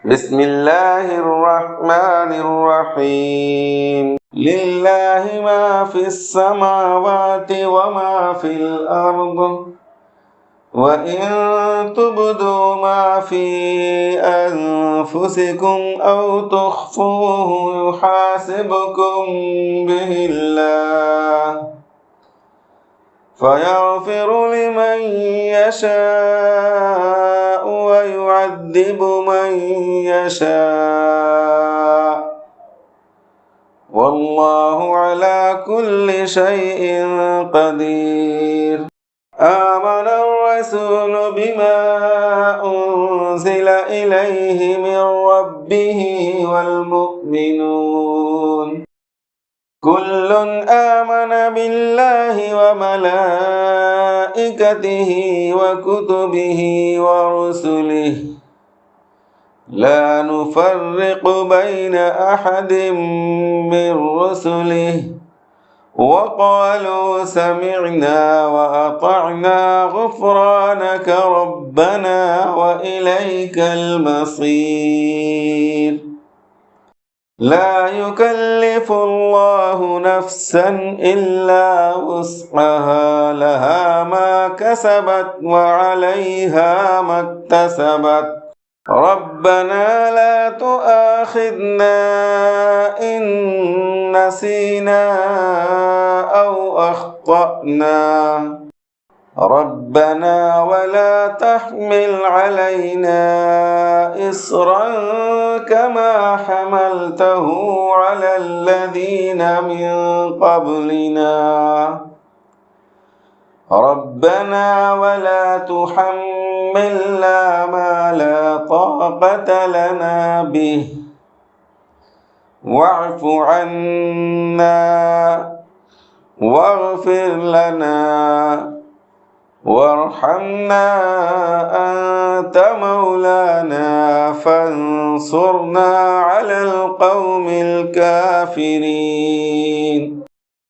بسم الله الرحمن الرحيم لله ما في السماوات وما في الأرض وإن تبدوا ما في أنفسكم أو تخفوه يحاسبكم به الله فيغفر لمن يشاء ويعذب من يشاء والله على كل شيء قدير. آمن الرسول بما أنزل إليه من ربه والمؤمنون كل آمن بالله وملائكته وكتبه ورسله لا نفرق بين أحد من رسله وقالوا سمعنا وأطعنا غفرانك ربنا وإليك المصير. لا يكلف الله نفسا إلا وسعها لها ما كسبت وعليها ما اكتسبت ربنا لا تؤاخذنا إن نسينا أو أخطأنا ربنا ولا تحمل علينا إصرا كما حملته على الذين من قبلنا ربنا ولا تحملنا ما لا طاقة لنا به واعف عنا واغفر لنا وارحمنا أنت مولانا فانصرنا على القوم الكافرين.